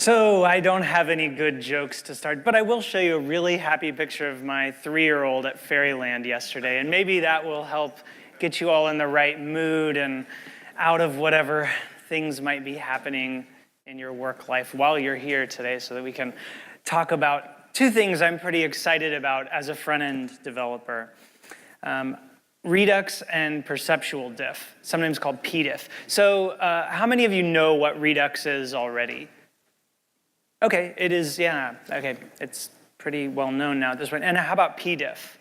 So I don't have any good jokes to start, but I will show you a really happy picture of my 3-year-old at Fairyland yesterday, and maybe that will help get you all in the right mood and out of whatever things might be happening in your work life while you're here today, so that we can talk about two things I'm pretty excited about as a front-end developer. Redux and perceptual diff, sometimes called PDiff. So how many of you know what Redux is already? Okay, it is, yeah, okay, it's pretty well known now at this point. And how about PDiff?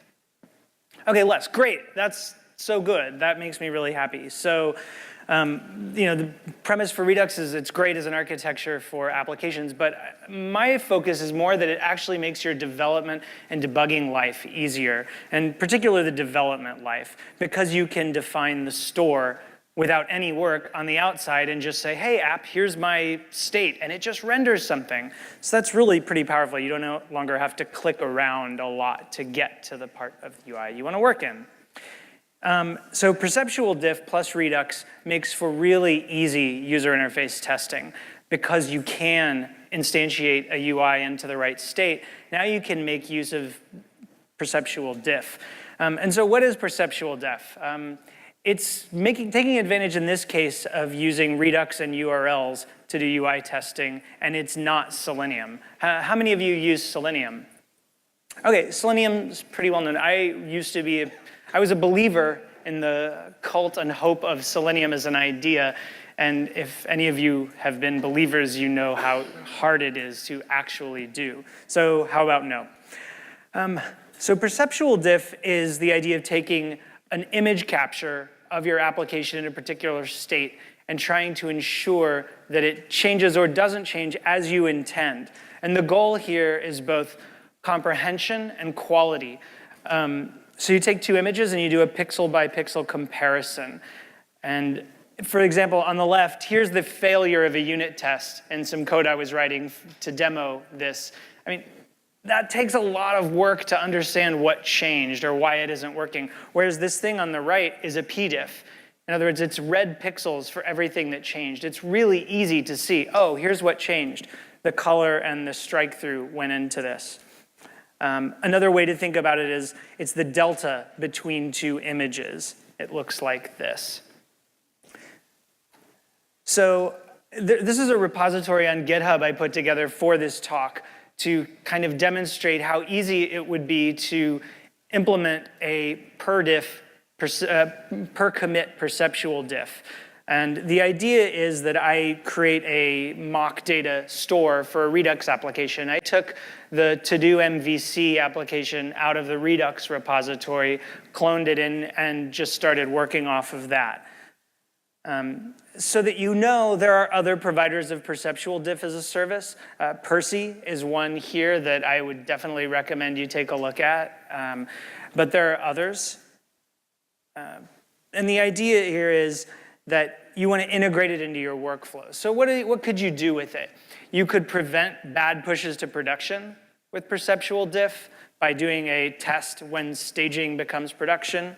Okay, less, great, that's so good. That makes me really happy. So, the premise for Redux is it's great as an architecture for applications, but my focus is more that it actually makes your development and debugging life easier, and particularly the development life, because you can define the store without any work on the outside and just say, hey, app, here's my state, and it just renders something. So that's really pretty powerful. You don't no longer have to click around a lot to get to the part of the UI you want to work in. So perceptual diff plus Redux makes for really easy user interface testing because you can instantiate a UI into the right state. Now you can make use of perceptual diff. And so what is perceptual diff? It's taking advantage in this case of using Redux and URLs to do UI testing, and it's not Selenium. How many of you use Selenium? Okay, Selenium's pretty well known. I was a believer in the cult and hope of Selenium as an idea, and if any of you have been believers, you know how hard it is to actually do. So how about no? So perceptual diff is the idea of taking an image capture of your application in a particular state and trying to ensure that it changes or doesn't change as you intend. And the goal here is both comprehension and quality. So you take two images and you do a pixel by pixel comparison. And for example, on the left, here's the failure of a unit test and some code I was writing to demo this. I mean, that takes a lot of work to understand what changed or why it isn't working. Whereas this thing on the right is a PDiff. In other words, it's red pixels for everything that changed. It's really easy to see, oh, here's what changed. The color and the strike through went into this. Another way to think about it is it's the delta between two images. It looks like this. So this is a repository on GitHub I put together for this talk to kind of demonstrate how easy it would be to implement a per commit perceptual diff. And the idea is that I create a mock data store for a Redux application. I took the ToDo MVC application out of the Redux repository, cloned it in, and just started working off of that. So that you know there are other providers of perceptual diff as a service. Percy is one here that I would definitely recommend you take a look at. But there are others. And the idea here is that you want to integrate it into your workflow. So what could you do with it? You could prevent bad pushes to production with perceptual diff by doing a test when staging becomes production.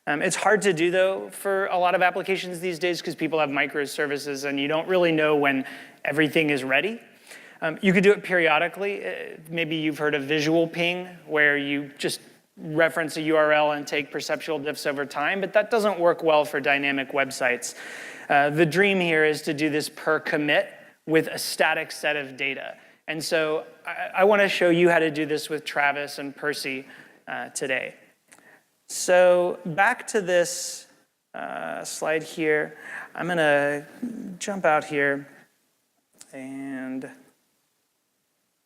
It's hard to do, though, for a lot of applications these days because people have microservices and you don't really know when everything is ready. You could do it periodically. Maybe you've heard of visual ping, where you just reference a URL and take perceptual diffs over time, but that doesn't work well for dynamic websites. The dream here is to do this per commit with a static set of data. And so I want to show you how to do this with Travis and Percy today. So back to this slide here. I'm going to jump out here and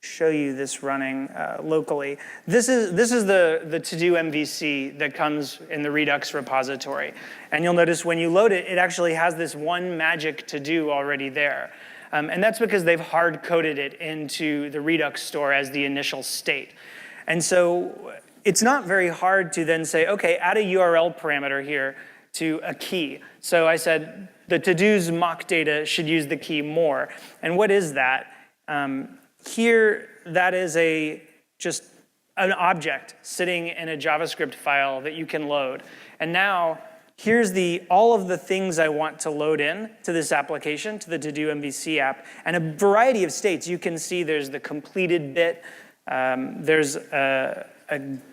show you this running locally. This is the ToDo MVC that comes in the Redux repository. And you'll notice when you load it, it actually has this one magic to-do already there. And that's because they've hard-coded it into the Redux Store as the initial state. And so it's not very hard to then say, okay, add a URL parameter here to a key. So I said the to-dos mock data should use the key more. And what is that? Here, that is just an object sitting in a JavaScript file that you can load. And now, here's all of the things I want to load in to this application, to the ToDo MVC app, and a variety of states. You can see there's the completed bit, there's a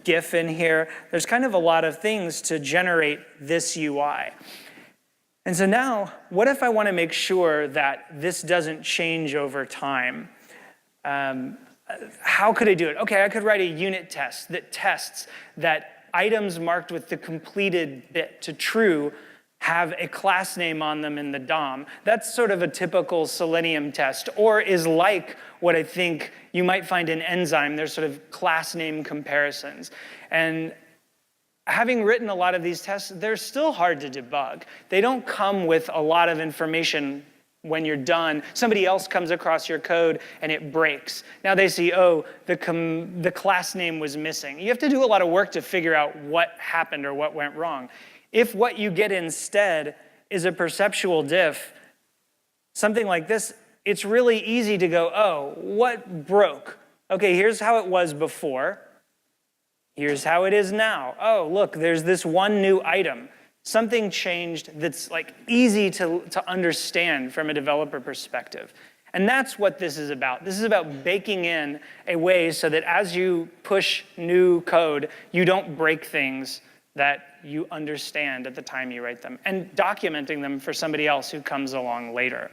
GIF in here. There's kind of a lot of things to generate this UI. And so now, what if I want to make sure that this doesn't change over time? How could I do it? Okay, I could write a unit test that tests that items marked with the completed bit to true have a class name on them in the DOM. That's sort of a typical Selenium test, or is like what I think you might find in Enzyme. There's sort of class name comparisons. And having written a lot of these tests, they're still hard to debug. They don't come with a lot of information when you're done. Somebody else comes across your code and it breaks. Now they see, oh, the class name was missing. You have to do a lot of work to figure out what happened or what went wrong. If what you get instead is a perceptual diff, something like this, it's really easy to go, oh, what broke? Okay, here's how it was before. Here's how it is now. Oh, look, there's this one new item. Something changed that's like easy to understand from a developer perspective. And that's what this is about. This is about baking in a way so that as you push new code, you don't break things that you understand at the time you write them, and documenting them for somebody else who comes along later.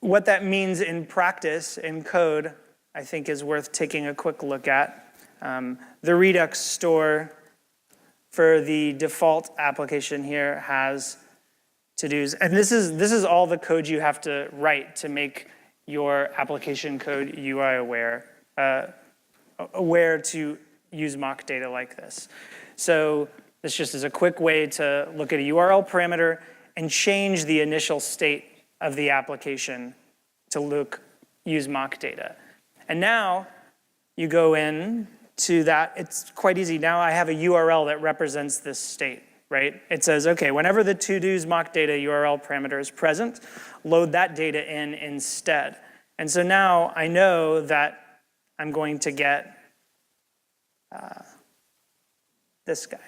What that means in practice, in code, I think is worth taking a quick look at. The Redux Store for the default application here has to-dos. And this is all the code you have to write to make your application code UI aware to use mock data like this. So this just is a quick way to look at a URL parameter and change the initial state of the application to use mock data. And now you go in to that. It's quite easy. Now I have a URL that represents this state, right? It says, okay, whenever the to-dos mock data URL parameter is present, load that data in instead. And so now I know that I'm going to get this guy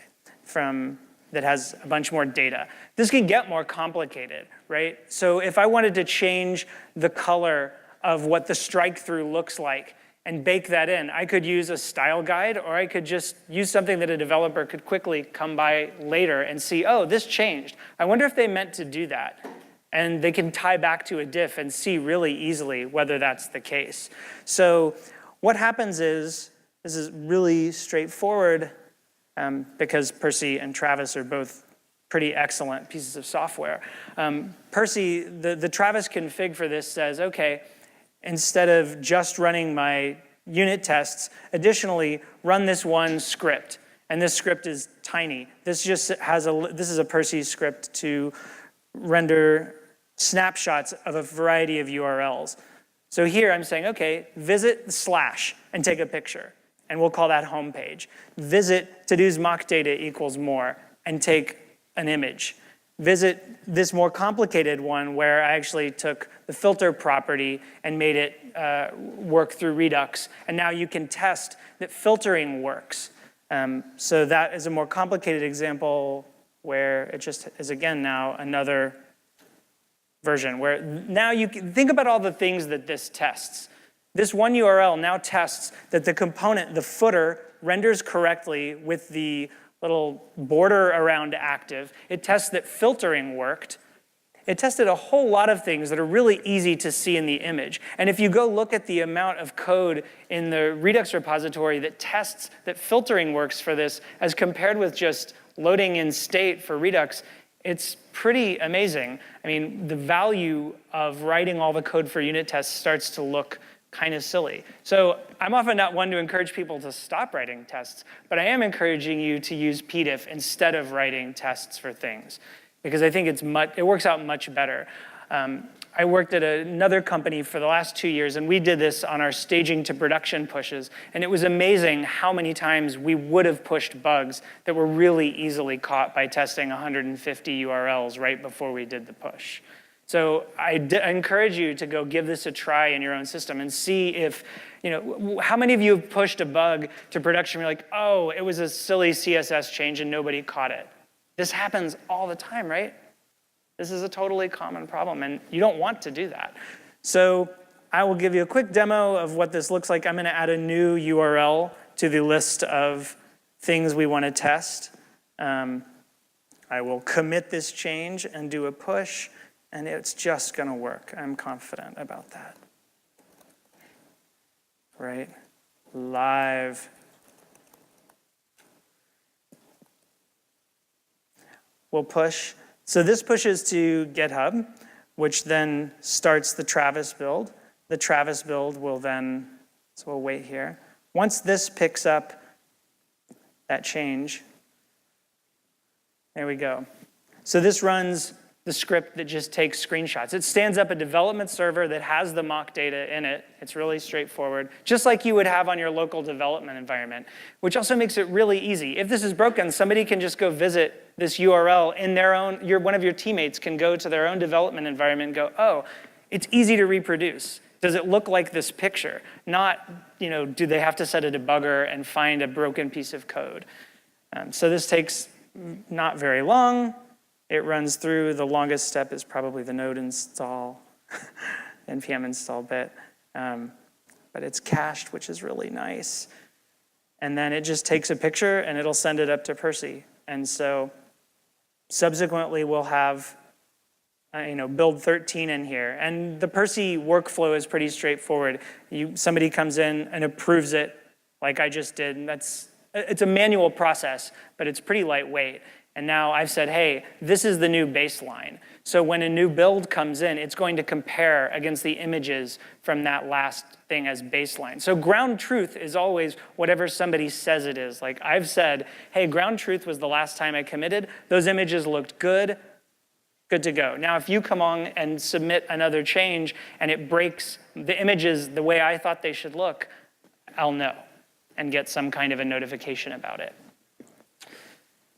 that has a bunch more data. This can get more complicated, right? So if I wanted to change the color of what the strike through looks like and bake that in, I could use a style guide, or I could just use something that a developer could quickly come by later and see, oh, this changed. I wonder if they meant to do that. And they can tie back to a diff and see really easily whether that's the case. So what happens is, this is really straightforward, because Percy and Travis are both pretty excellent pieces of software. Percy, the Travis config for this says, okay, instead of just running my unit tests, additionally, run this one script. And this script is tiny. This just has this is a Percy script to render snapshots of a variety of URLs. So here I'm saying, okay, visit / and take a picture. And we'll call that home page. Visit to-dos mock data equals more and take an image. Visit this more complicated one where I actually took the filter property and made it work through Redux. And now you can test that filtering works. So that is a more complicated example where it just is, again, now another version where now you can think about all the things that this tests. This one URL now tests that the component, the footer, renders correctly with the little border around active. It tests that filtering worked. It tested a whole lot of things that are really easy to see in the image. And if you go look at the amount of code in the Redux repository that tests that filtering works for this as compared with just loading in state for Redux, it's pretty amazing. I mean, the value of writing all the code for unit tests starts to look kind of silly. So I'm often not one to encourage people to stop writing tests, but I am encouraging you to use PDiff instead of writing tests for things, because I think it works out much better. I worked at another company for the last 2 years, and we did this on our staging to production pushes, and it was amazing how many times we would have pushed bugs that were really easily caught by testing 150 URLs right before we did the push. So I encourage you to go give this a try in your own system and see if, how many of you have pushed a bug to production and you're like, oh, it was a silly CSS change and nobody caught it. This happens all the time, right? This is a totally common problem, and you don't want to do that. So I will give you a quick demo of what this looks like. I'm going to add a new URL to the list of things we want to test. I will commit this change and do a push, and it's just going to work. I'm confident about that. Right? Live. We'll push. So this pushes to GitHub, which then starts the Travis build. The Travis build will then, so we'll wait here. Once this picks up that change, there we go. So this runs the script that just takes screenshots. It stands up a development server that has the mock data in it. It's really straightforward, just like you would have on your local development environment, which also makes it really easy. If this is broken, somebody can just go visit this URL in their own, one of your teammates can go to their own development environment and go, oh, it's easy to reproduce. Does it look like this picture? Not, do they have to set a debugger and find a broken piece of code? So this takes not very long. It runs through. The longest step is probably the node install, npm install bit. But it's cached, which is really nice. And then it just takes a picture, and it'll send it up to Percy. And so subsequently, we'll have build 13 in here. And the Percy workflow is pretty straightforward. Somebody comes in and approves it, like I just did. And it's a manual process, but it's pretty lightweight. And now I've said, hey, this is the new baseline. So when a new build comes in, it's going to compare against the images from that last thing as baseline. So ground truth is always whatever somebody says it is. Like I've said, hey, ground truth was the last time I committed. Those images looked good. Good to go. Now, if you come on and submit another change and it breaks the images the way I thought they should look, I'll know and get some kind of a notification about it.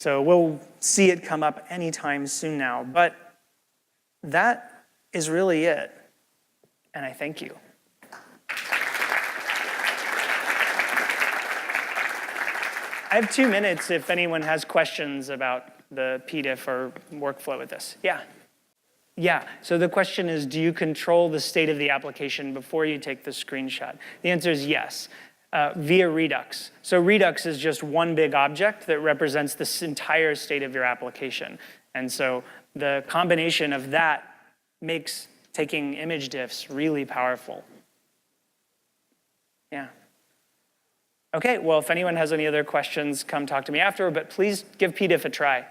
So we'll see it come up anytime soon now. But that is really it. And I thank you. I have 2 minutes if anyone has questions about the PDiff or workflow with this. Yeah. Yeah, so the question is, do you control the state of the application before you take the screenshot? The answer is yes, via Redux. So Redux is just one big object that represents this entire state of your application. And so the combination of that makes taking image diffs really powerful. Yeah. Okay, well, if anyone has any other questions, come talk to me after, but please give PDiff a try.